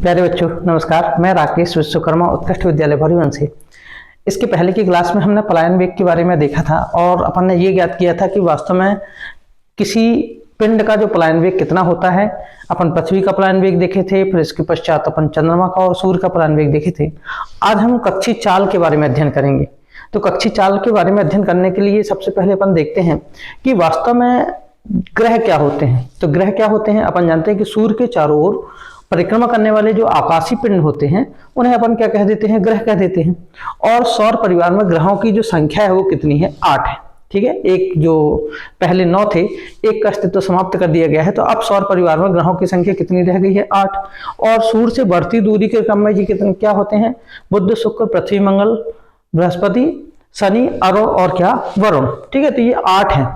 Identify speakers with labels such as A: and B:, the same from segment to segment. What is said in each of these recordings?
A: प्यारे बच्चों नमस्कार। मैं राकेश विश्वकर्मा उत्कृष्ट विद्यालय भोरीवन से। इसके पहले की क्लास में हमने पलायन वेग के बारे में देखा था और अपन ने ये ज्ञात किया था कि वास्तव में किसी पिंड का जो पलायन वेग कितना होता है। अपन पृथ्वी का पलायन वेग देखे थे, फिर इसके पश्चात अपन चंद्रमा का और सूर्य का पलायन वेग देखे थे। आज हम कक्षीय चाल के बारे में अध्ययन करेंगे। तो कक्षीय चाल के बारे में अध्ययन करने के लिए सबसे पहले अपन देखते हैं कि वास्तव में ग्रह क्या होते हैं। तो ग्रह क्या होते हैं, अपन जानते हैं कि सूर्य के चारों ओर परिक्रमा करने वाले जो आकाशीय पिंड होते हैं उन्हें अपन क्या कह देते हैं, ग्रह कह देते हैं। और सौर परिवार में ग्रहों की जो संख्या है वो कितनी है, 8 है। ठीक है, एक जो पहले 9 थे, एक का अस्तित्व समाप्त कर दिया गया है। तो अब सौर परिवार में ग्रहों की संख्या कितनी रह गई है, 8। और सूर्य से बढ़ती दूरी के क्रम में ये कितने क्या होते हैं, बुध, शुक्र, पृथ्वी, मंगल, बृहस्पति, शनि, अरुण और क्या, वरुण। ठीक है, तो ये 8 हैं।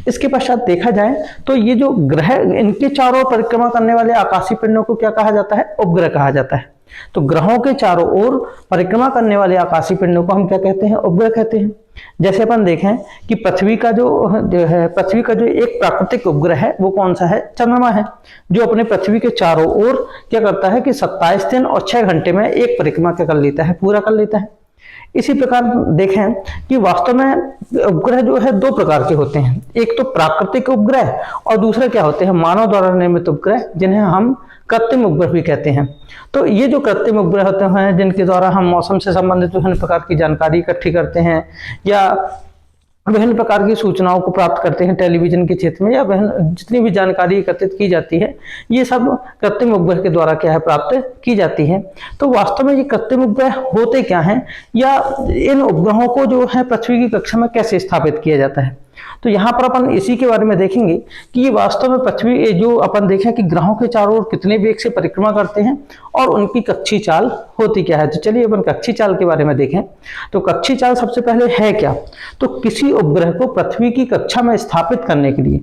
A: इसके पश्चात देखा जाए तो ये जो ग्रह, इनके चारों ओर परिक्रमा करने वाले आकाशीय पिंडों को क्या कहा जाता है, उपग्रह कहा जाता है। तो ग्रहों के चारों ओर परिक्रमा करने वाले आकाशीय पिंडों को हम क्या कहते हैं, उपग्रह कहते हैं। जैसे अपन देखें कि पृथ्वी का जो एक प्राकृतिक उपग्रह है वो कौन सा है, चंद्रमा है, जो अपने पृथ्वी के चारों ओर क्या करता है कि 27 दिन और 6 घंटे में एक परिक्रमा क्या कर लेता है, पूरा कर लेता है। इसी प्रकार देखें कि वास्तव में उपग्रह जो है 2 प्रकार के होते हैं। एक तो प्राकृतिक उपग्रह और दूसरे क्या होते हैं, मानव द्वारा निर्मित उपग्रह, जिन्हें हम कृत्रिम उपग्रह भी कहते हैं। तो ये जो कृत्रिम उपग्रह होते हैं जिनके द्वारा हम मौसम से संबंधित विभिन्न प्रकार की जानकारी इकट्ठी करते हैं या विभिन्न प्रकार की सूचनाओं को प्राप्त करते हैं टेलीविजन के क्षेत्र में, या जितनी भी जानकारी एकत्रित की जाती है ये सब कृत्रिम उपग्रह के द्वारा क्या है, प्राप्त की जाती है। तो वास्तव में ये कृत्रिम उपग्रह होते क्या हैं, या इन उपग्रहों को जो है पृथ्वी की कक्षा में कैसे स्थापित किया जाता है। तो यहाँ पर अपन इसी के बारे में देखेंगे कि ये वास्तव में पृथ्वी जो अपन देखें कि ग्रहों के चारों ओर कितने वेग से परिक्रमा करते हैं और उनकी कक्षीय चाल होती क्या है। तो चलिए अपन कक्षीय चाल के बारे में देखें। तो कक्षीय चाल सबसे पहले है क्या, तो किसी उपग्रह को पृथ्वी की कक्षा में स्थापित करने के लिए,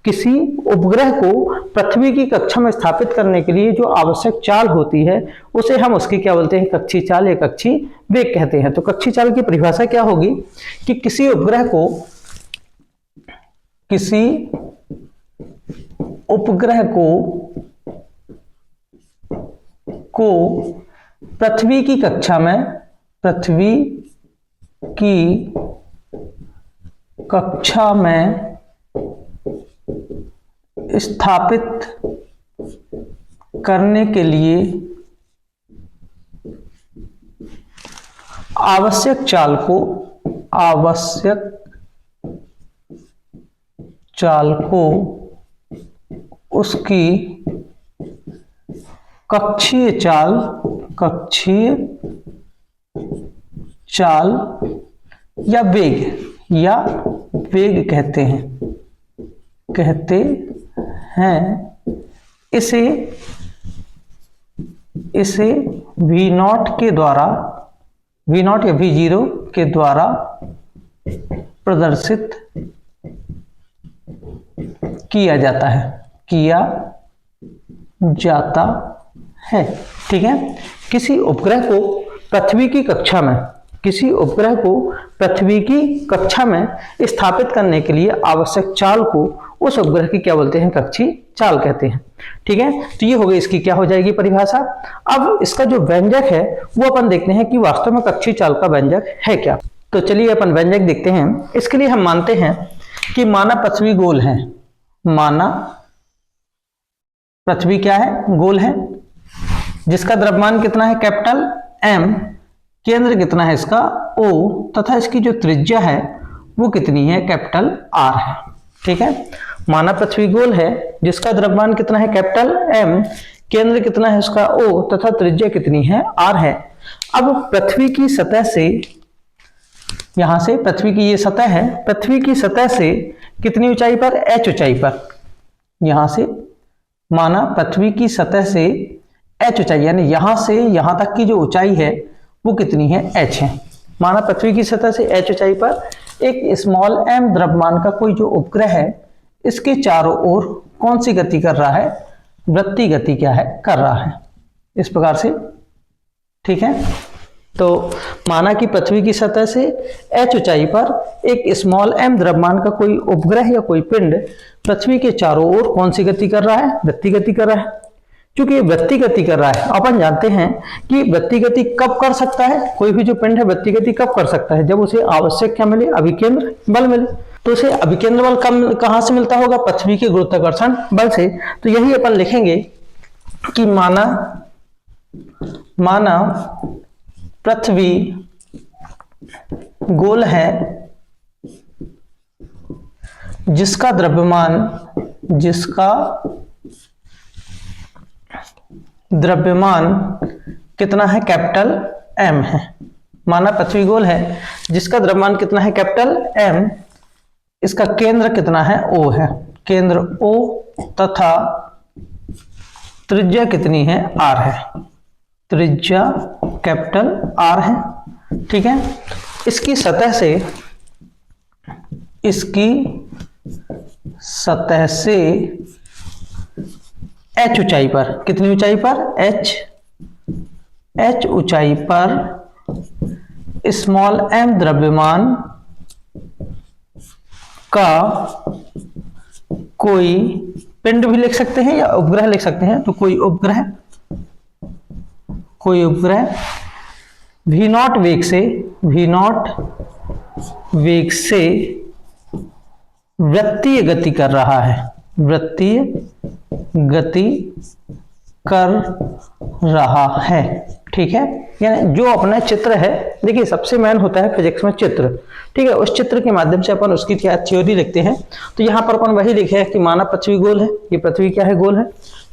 A: किसी उपग्रह को पृथ्वी की कक्षा में स्थापित करने के लिए जो आवश्यक चाल होती है उसे हम उसकी क्या बोलते हैं, कक्षीय चाल या कक्षीय वेग कहते हैं। तो कक्षीय चाल की परिभाषा क्या होगी कि किसी उपग्रह को पृथ्वी की कक्षा में स्थापित करने के लिए आवश्यक चाल को उसकी कक्षीय चाल या वेग कहते हैं। इसे V0 के द्वारा, V0 या V0 के द्वारा प्रदर्शित किया जाता है। ठीक है, किसी उपग्रह को पृथ्वी की कक्षा में स्थापित करने के लिए आवश्यक चाल को उस उपग्रह की क्या बोलते हैं, कक्षीय चाल कहते हैं। ठीक है, तो ये हो गई, इसकी क्या हो जाएगी परिभाषा। अब इसका जो व्यंजक है वो अपन देखते हैं कि वास्तव में कक्षीय चाल का व्यंजक है क्या। तो चलिए अपन व्यंजक देखते हैं। इसके लिए हम मानते हैं कि माना पृथ्वी गोल है, माना पृथ्वी क्या है, गोल है, जिसका द्रव्यमान कितना है, कैपिटल M, केंद्र कितना है इसका O, तथा इसकी जो त्रिज्या है वो कितनी है, कैपिटल R है। ठीक है, माना पृथ्वी गोल है जिसका द्रव्यमान कितना है, कैपिटल M, केंद्र कितना है उसका O, तथा त्रिज्या कितनी है, R है। अब पृथ्वी की सतह से, यहां से पृथ्वी की ये सतह है, पृथ्वी की सतह से कितनी ऊंचाई पर, h ऊंचाई पर, यहां से माना पृथ्वी की सतह से h ऊंचाई, यानी यहां से यहां तक की जो ऊंचाई है वो कितनी है, h है। माना पृथ्वी की सतह से h ऊंचाई पर एक स्मॉल m द्रव्यमान का कोई जो उपग्रह है, इसके चारों ओर कौन सी गति कर रहा है, वृत्तीय गति क्या है, कर रहा है, इस प्रकार से। ठीक है, तो माना कि पृथ्वी की सतह से h ऊंचाई पर एक स्मॉल m द्रव्यमान का कोई उपग्रह या कोई पिंड पृथ्वी के चारों ओर कौन सी गति कर रहा है, वृत्तीय गति कर रहा है। क्योंकि ये वृत्ति गति कर रहा है। अपन जानते हैं कि वृत्ति गति कब कर सकता है, कोई भी जो पिंड है वृत्ति गति कब कर सकता है, जब उसे आवश्यक क्या मिले, अभिकेंद्र बल मिले। तो उसे अभिकेंद्र बल कहां से मिलता होगा, पृथ्वी के गुरुत्वाकर्षण बल से। तो यही अपन लिखेंगे कि माना पृथ्वी गोल है जिसका द्रव्यमान कितना है, कैपिटल M है। माना पृथ्वी गोल है जिसका द्रव्यमान कितना है, कैपिटल M। इसका केंद्र कितना है, O है, केंद्र O, तथा त्रिज्या कितनी है, R है, त्रिज्या कैपिटल R है। ठीक है, इसकी सतह से H ऊंचाई पर, कितनी ऊंचाई पर, H ऊंचाई पर स्मॉल m द्रव्यमान का कोई पिंड भी लिख सकते हैं या उपग्रह लिख सकते हैं। तो कोई उपग्रह V0 वेग से वृत्तीय गति कर रहा है, वृत्तीय गति कर रहा है। ठीक है, यानी जो अपना चित्र है, देखिए सबसे मेन होता है फिजिक्स में चित्र। ठीक है, उस चित्र के माध्यम से अपन उसकी क्या थ्योरी लिखते हैं। तो यहाँ पर अपन वही लिखे है कि माना पृथ्वी गोल है, ये पृथ्वी क्या है, गोल है,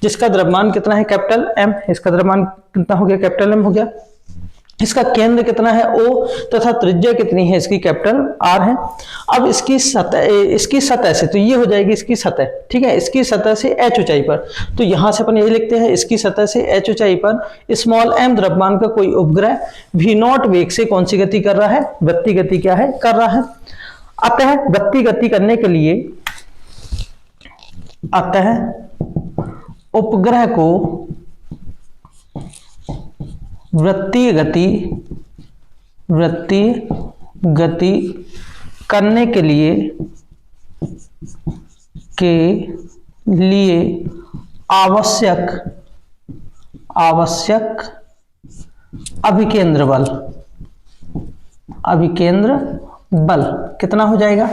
A: जिसका द्रव्यमान कितना है, कैपिटल M। इसका द्रव्यमान कितना हो गया, कैपिटल M हो गया। इसका केंद्र कितना है, O, तथा त्रिज्या कितनी है, इसकी कैपिटल R है। अब इसकी सतह से, तो ये हो जाएगी इसकी सतह। ठीक है, इसकी सतह से H ऊंचाई पर, तो यहां से अपन यही लिखते हैं, इसकी सतह से H ऊंचाई पर स्मॉल m द्रव्यमान का कोई उपग्रह V0 वेग से कौन सी गति कर रहा है, वृत्तीय गति क्या है, कर रहा है। अतः वृत्तीय गति करने के लिए, अतः उपग्रह को वृत्तीय गति करने के लिए आवश्यक अभिकेंद्र बल कितना हो जाएगा।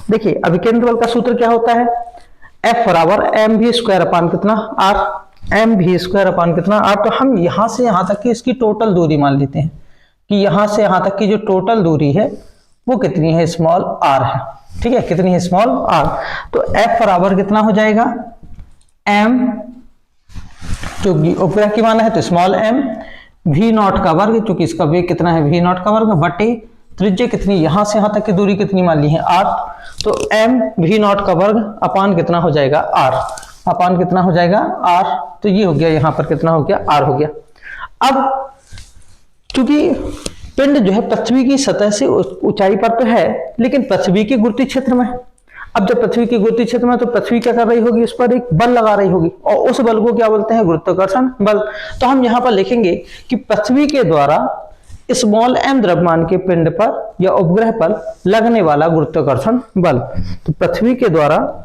A: देखिए अभिकेंद्र बल का सूत्र क्या होता है, F बराबर mv² अपान कितना r, mv² अपान कितना r। तो हम यहां से यहां तक की इसकी टोटल दूरी मान लेते हैं कि यहां से यहां तक की जो टोटल दूरी है वो कितनी है, स्मॉल r है। ठीक है, कितनी है, स्मॉल r। तो F बराबर कितना हो जाएगा, m, क्योंकि उपग्रह की माना है तो स्मॉल m, V0 का वर्ग, क्योंकि इसका वेग कितना है, V0 का वर्ग, बटे त्रिज्या कितनी, यहां से यहां तक की दूरी कितनी मान ली है, r। तो m V0 का वर्ग अपान कितना हो जाएगा, r, अपान कितना हो जाएगा, r। तो ये हो गया, यहां पर कितना हो गया, r हो गया। अब चूंकि पिंड जो है पृथ्वी की सतह से ऊंचाई पर तो है, लेकिन पृथ्वी के गुरुत्वीय क्षेत्र में। अब जब पृथ्वी के गुरुत्वीय क्षेत्र में, तो पृथ्वी क्या कर रही होगी, उस पर एक बल लगा रही होगी, और उस बल को क्या बोलते हैं, गुरुत्वाकर्षण बल। तो हम यहां पर लिखेंगे कि पृथ्वी के द्वारा स्मॉल m द्रव्यमान के पिंड पर या उपग्रह पर लगने वाला गुरुत्वाकर्षण बल। तो पृथ्वी के द्वारा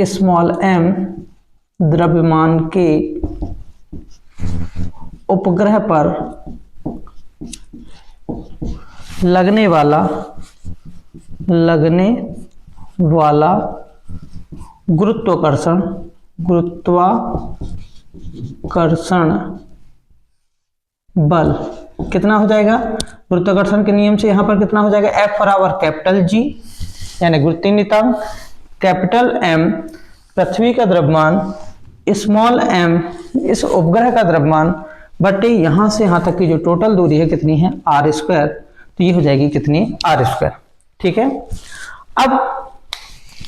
A: स्मॉल m द्रव्यमान के उपग्रह पर लगने वाला गुरुत्वाकर्षण बल कितना हो जाएगा, गुरुत्वाकर्षण के नियम से यहां पर कितना हो जाएगा, F बराबर कैपिटल G, यानी गुरुत्वीय नियतांक, कैपिटल M पृथ्वी का द्रव्यमान, स्मॉल m इस उपग्रह का द्रव्यमान, बटे यहां से यहां तक की जो टोटल दूरी है कितनी है, r²। तो ये हो जाएगी कितनी, r²। ठीक है, अब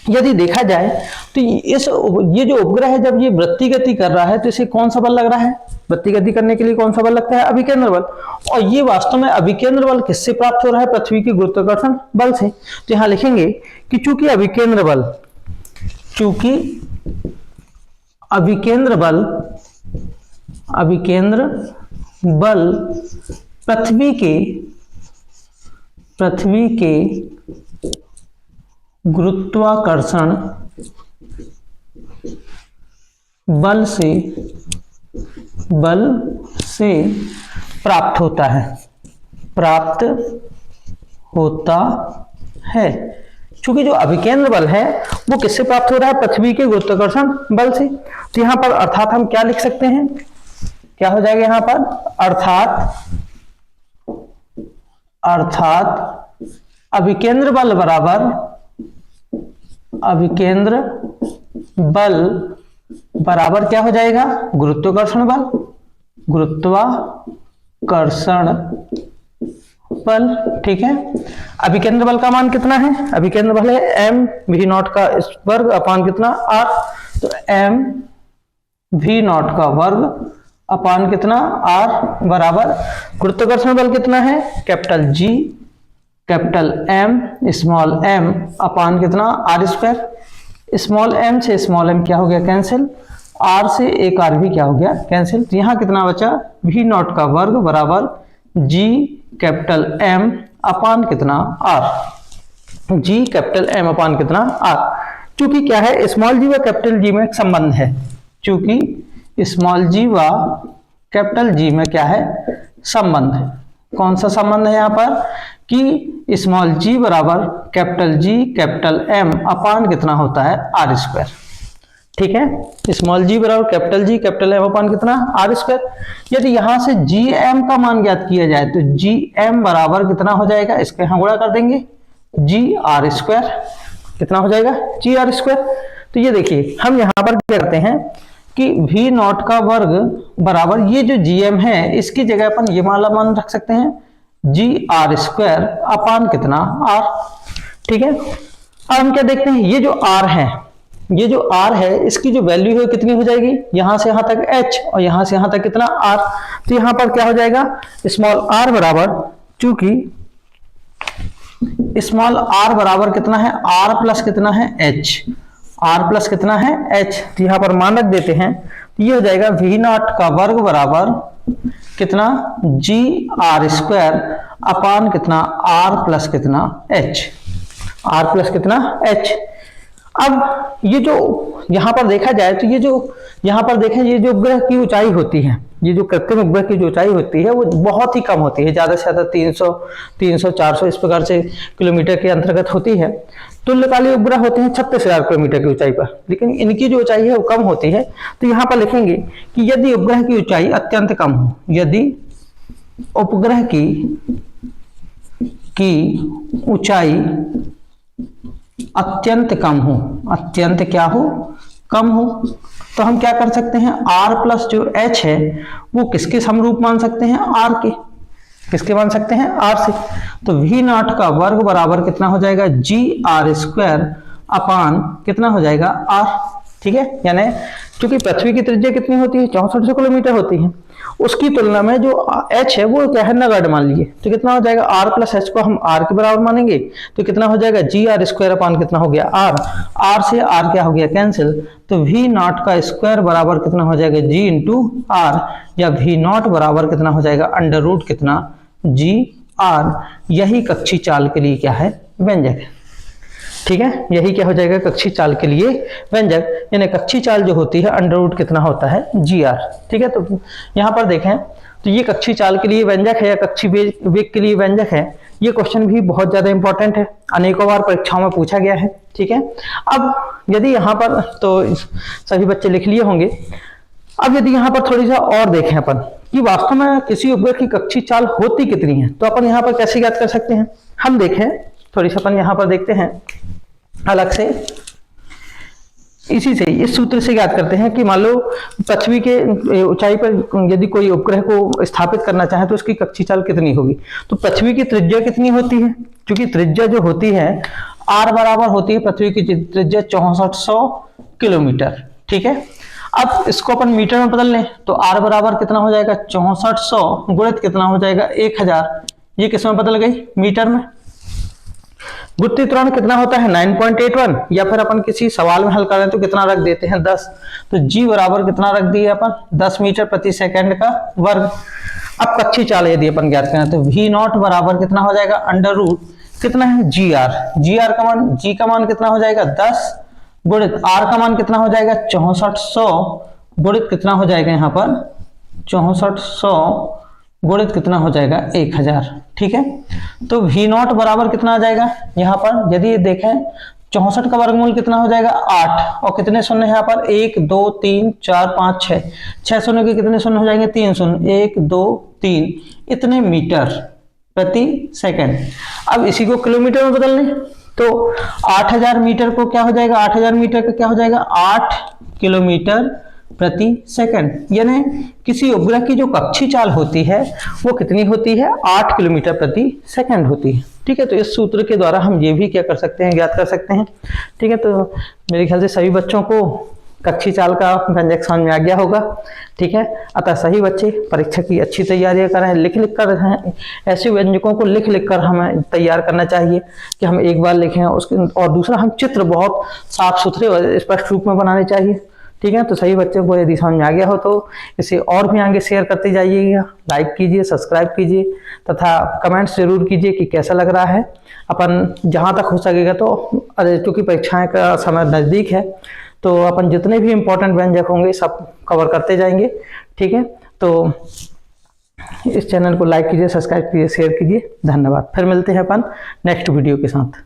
A: यदि देखा जाए तो ये जो उपग्रह है, जब ये वृत्तीय गति कर रहा है तो इसे कौन सा बल लग रहा है, वृत्तीय गति करने के लिए कौन सा बल लगता है, अभिकेंद्र बल। और ये वास्तव में अभिकेंद्र बल किससे प्राप्त हो रहा है, पृथ्वी के गुरुत्वाकर्षण बल से। तो यहां लिखेंगे कि चूंकि अभिकेंद्र पृथ्वी के पृथ्वी के गुरुत्वाकर्षण बल से प्राप्त होता है। क्योंकि जो अभिकेंद्र बल है वो किससे प्राप्त हो रहा है? पृथ्वी के गुरुत्वाकर्षण बल से। तो यहां पर अर्थात हम क्या लिख सकते हैं? क्या हो जाएगा यहां पर? अर्थात अभिकेंद्र बल बराबर क्या हो जाएगा? गुरुत्वाकर्षण बल। ठीक है, अभिकेंद्र बल का मान कितना है? अभिकेंद्र बल है mv0 का वर्ग अपान कितना? r। तो mv0 का वर्ग अपान कितना? r बराबर गुरुत्वाकर्षण बल कितना है? Capital G capital M small m अपान कितना? r square. स्मॉल m से स्मॉल m क्या हो गया? कैंसिल। r से एक r भी क्या हो गया? कैंसिल। तो यहाँ कितना बचा? v0 का वर्ग बराबर G कैपिटल M अपान कितना? r। G कैपिटल M अपान कितना? r। चूंकि क्या है? स्मॉल g व कैपिटल G में एक संबंध है। चूंकि स्मॉल g व कैपिटल G में क्या है? संबंध है। कौन सा संबंध है यहाँ पर? कि स्मॉल g बराबर कैपिटल G कैपिटल M अपान कितना होता है? r square. ठीक है, स्मॉल g बराबर कैपिटल G कैपिटल M अपान कितना? r square. यदि यहां से gm का मान ज्ञात किया जाए तो gm बराबर कितना हो जाएगा? इसके यहां गुणा कर देंगे, gr स्क्वायर। कितना हो जाएगा? gr square. तो ये देखिए हम यहां पर क्या करते हैं कि v0 का वर्ग बराबर ये जो gm है इसकी जगह अपन ये वाला मान रख सकते हैं, gr स्क्वायर अपान कितना? r। ठीक है, अब हम क्या देखते हैं? ये जो r है इसकी जो वैल्यू है कितनी हो जाएगी? यहां से यहां तक h और यहां से यहां तक कितना? r। तो यहां पर क्या हो जाएगा? स्मॉल r बराबर, चूंकि स्मॉल r बराबर कितना है? r प्लस कितना है? h। r प्लस कितना है? h। तो यहां पर मान रख देते हैं, तो ये हो जाएगा v0 का वर्ग बराबर कितना? gr स्क्वायर अपान कितना? r प्लस कितना? h। r प्लस कितना? h। अब ये जो यहां पर देखा जाए तो ये जो यहां पर देखें, ये जो उपग्रह की ऊंचाई होती है, ये जो कृत्रिम उपग्रह की जो ऊंचाई होती है वो बहुत ही कम होती है, ज्यादा से ज्यादा 300 400 इस प्रकार से किलोमीटर के अंतर्गत होती है। तुल्यकालिक उपग्रह होते हैं 36,000 किलोमीटर की ऊंचाई पर, लेकिन इनकी जो ऊंचाई है वो कम होती है। तो यहाँ पर लिखेंगे कि यदि उपग्रह की ऊंचाई अत्यंत कम हो, यदि उपग्रह की ऊंचाई अत्यंत कम हो, अत्यंत क्या हो? कम हो, तो हम क्या कर सकते हैं? r प्लस जो h है वो किसके समरूप मान सकते हैं? r के। किसके मान सकते हैं? r से। तो v0 का वर्ग बराबर कितना हो जाएगा? gr स्क्वायर अपान कितना हो जाएगा? r। ठीक है, यानी क्योंकि पृथ्वी की त्रिज्या कितनी होती है? 6400 किलोमीटर होती है, उसकी तुलना में जो h है वो क्या है? नगण्य मान लीजिए। तो कितना हो जाएगा? r प्लस h को हम r के बराबर मानेंगे तो कितना हो जाएगा? gr स्क्वायर अपान कितना हो गया? r। r से r क्या हो गया? कैंसिल। तो v0 का स्क्वायर बराबर कितना हो जाएगा? g इंटू r, या v0 बराबर कितना हो जाएगा? अंडर रूट कितना? gr। यही कक्षीय चाल के लिए क्या है? व्यंजक है। ठीक है, यही क्या हो जाएगा? कक्षीय चाल के लिए व्यंजक, यानी कक्षीय चाल जो होती है अंडर रूट कितना होता है? gr। ठीक है, तो यहाँ पर देखें तो ये कक्षीय चाल के लिए व्यंजक है या कक्षीय वेग के लिए व्यंजक है। ये क्वेश्चन भी बहुत ज्यादा इंपॉर्टेंट है, अनेकों बार परीक्षाओं में पूछा गया है। ठीक है, अब यदि यहाँ पर तो सभी बच्चे लिख लिए होंगे। अब यदि यहाँ पर थोड़ी सा और देखें अपन कि वास्तव में किसी उपग्रह की कक्षीय चाल होती कितनी है, तो अपन यहाँ पर कैसे ज्ञात कर सकते हैं? हम देखें थोड़ी सा, अपन यहाँ पर देखते हैं अलग से, इसी से इस सूत्र से ज्ञात करते हैं कि मान लो पृथ्वी के ऊंचाई पर यदि कोई उपग्रह को स्थापित करना चाहे तो उसकी कक्षीय चाल कितनी होगी। तो पृथ्वी की त्रिज्या कितनी होती है? क्योंकि त्रिज्या जो होती है r बराबर होती है पृथ्वी की त्रिज्या 6400 किलोमीटर। ठीक है, अब इसको अपन मीटर में बदल लें तो r बराबर कितना हो जाएगा? 6400 गुणित कितना हो जाएगा? 1000। ये किस में बदल गई? मीटर में। गुरुत्वीय त्वरण कितना होता है 9.81, या फिर अपन किसी सवाल में हल करें तो कितना रख देते हैं 10, तो g बराबर कितना रख दिए अपन 10 मीटर प्रति सेकंड का वर्ग। अब कक्षी चाल यदि अपन ज्ञात करें तो v नॉट बराबर कितना हो जाएगा अंडर रूट कितना है gr का मान, g का मान कितना हो जाएगा 10 गुणित r का मान कितना हो जाएगा 6400 गुणित कितना हो जाएगा यहाँ पर 6400 गुणित कितना हो जाएगा 1000। ठीक है, तो v नॉट बराबर कितना आ जाएगा यहाँ पर, यदि देखें 64 का वर्गमूल कितना हो जाएगा 8, और कितने शून्य यहाँ पर 1 2 3 4 5 6, 6 शून्य के कितने शून्य हो जाएंगे 3 शून्य, 1 2 3 इतने मीटर प्रति सेकंड। अब इसी को किलोमीटर में बदल लें तो 8000 मीटर को क्या हो जाएगा, 8000 मीटर का क्या हो जाएगा 8 किलोमीटर प्रति सेकंड। यानी किसी उपग्रह की जो कक्षीय चाल होती है वो कितनी होती है 8 किलोमीटर प्रति सेकंड होती है। ठीक है, तो इस सूत्र के द्वारा हम ये भी क्या कर सकते हैं, ज्ञात कर सकते हैं। ठीक है, तो मेरे ख्याल से सभी बच्चों को कक्षीय चाल का व्यंजक समझ में आ गया होगा। ठीक है, अतः सही बच्चे परीक्षा की अच्छी तैयारियां करें, लिख कर ऐसे व्यंजकों को लिख कर हमें तैयार करना चाहिए कि हम एक बार लिखें उसके, और दूसरा हम चित्र बहुत साफ सुथरे और स्पष्ट रूप में बनाने चाहिए। ठीक है, तो सही बच्चों को यदि समझ में आ गया हो तो इसे और भी आगे शेयर करते जाइएगा, लाइक कीजिए, सब्सक्राइब कीजिए तथा कमेंट्स जरूर कीजिए कि कैसा लग रहा है। अपन जहां तक हो सकेगा तो क्योंकि परीक्षाएं का समय नज़दीक है तो अपन जितने भी इम्पोर्टेंट व्यंजक होंगे सब कवर करते जाएंगे। ठीक है, तो इस चैनल को लाइक कीजिए, सब्सक्राइब कीजिए, शेयर कीजिए। धन्यवाद। फिर मिलते हैं अपन नेक्स्ट वीडियो के साथ।